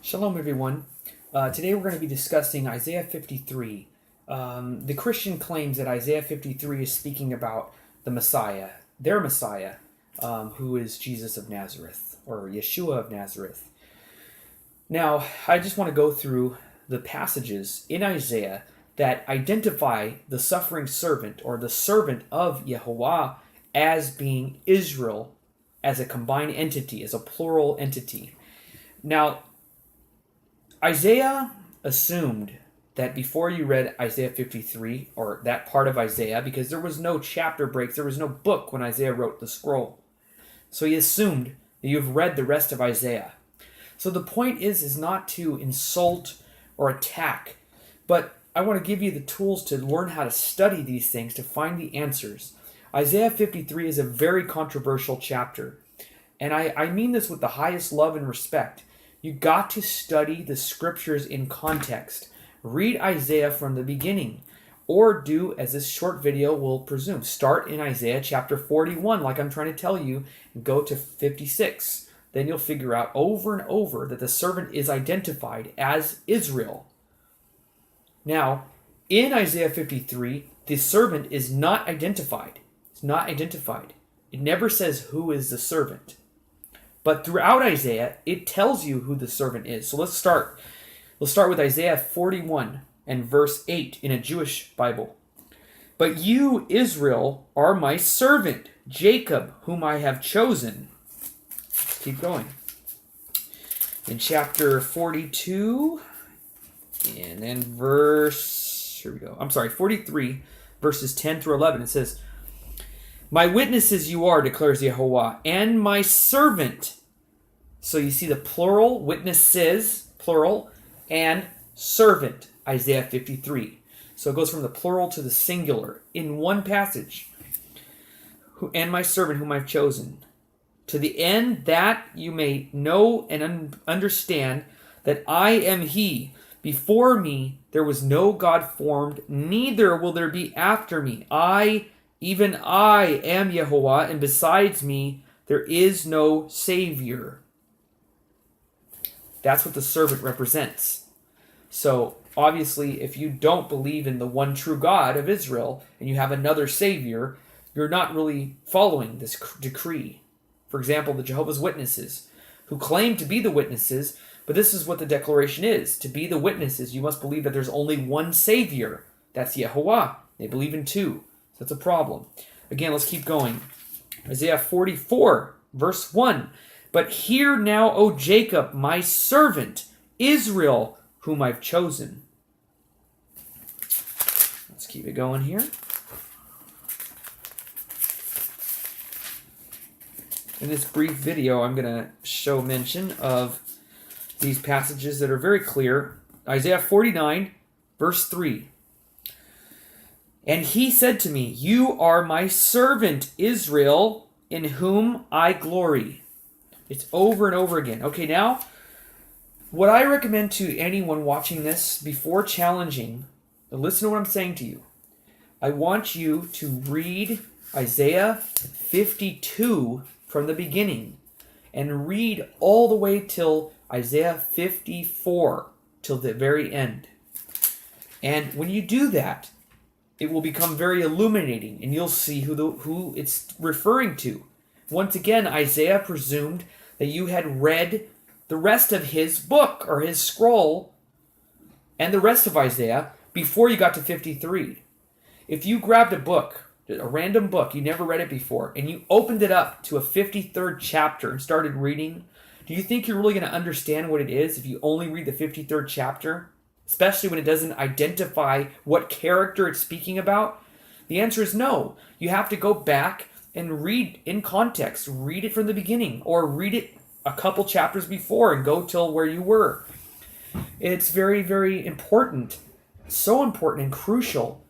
Shalom, everyone. Today we're going to be discussing Isaiah 53. The Christian claims that Isaiah 53 is speaking about the Messiah, their Messiah, who is Jesus of Nazareth, or Yeshua of Nazareth. Now, I just want to go through the passages in Isaiah that identify the suffering servant, or the servant of YHWH, as being Israel, as a combined entity, as a plural entity. Now, Isaiah assumed that before you read Isaiah 53, or that part of Isaiah, because there was no chapter breaks, there was no book when Isaiah wrote the scroll. So he assumed that you've read the rest of Isaiah. So the point is not to insult or attack, but I want to give you the tools to learn how to study these things, to find the answers. Isaiah 53 is a very controversial chapter, and I mean this with the highest love and respect. You got to study the scriptures in context. Read Isaiah from the beginning. Or do, as this short video will presume, start in Isaiah chapter 41, like I'm trying to tell you, and go to 56. Then you'll figure out over and over that the servant is identified as Israel. Now, in Isaiah 53, the servant is not identified. It's not identified. It never says who is the servant. But throughout Isaiah, it tells you who the servant is. So let's start. We'll start with Isaiah 41 and verse 8 in a Jewish Bible. But you, Israel, are my servant, Jacob, whom I have chosen. Let's keep going. In chapter 42, and then 43, verses 10 through 11, it says, my witnesses you are, declares YHWH, and my servant. So you see the plural, witnesses, plural, and servant, Isaiah 53. So it goes from the plural to the singular in one passage. And my servant whom I've chosen, to the end that you may know and understand that I am he. Before me there was no God formed, neither will there be after me. Even I am YHWH, and besides me there is no Savior. That's what the servant represents. So, obviously, if you don't believe in the one true God of Israel, and you have another Savior, you're not really following this decree. For example, the Jehovah's Witnesses, who claim to be the witnesses, but this is what the declaration is. To be the witnesses, you must believe that there's only one Savior. That's YHWH. They believe in two. So that's a problem. Again, let's keep going. Isaiah 44, verse 1. But hear now, O Jacob, my servant, Israel, whom I've chosen. Let's keep it going here. In this brief video, I'm going to show mention of these passages that are very clear. Isaiah 49, verse 3. And he said to me, you are my servant, Israel, in whom I glory. It's over and over again. Okay, now, what I recommend to anyone watching this before challenging, listen to what I'm saying to you. I want you to read Isaiah 52 from the beginning and read all the way till Isaiah 54, till the very end. And when you do that, it will become very illuminating, and you'll see who it's referring to. Once again, Isaiah presumed that you had read the rest of his book, or his scroll, and the rest of Isaiah before you got to 53. If you grabbed a book, a random book, you never read it before, and you opened it up to a 53rd chapter and started reading, do you think you're really going to understand what it is if you only read the 53rd chapter? Especially when it doesn't identify what character it's speaking about? The answer is no. You have to go back and read in context. Read it from the beginning, or read it a couple chapters before and go till where you were. It's very, very important, so important and crucial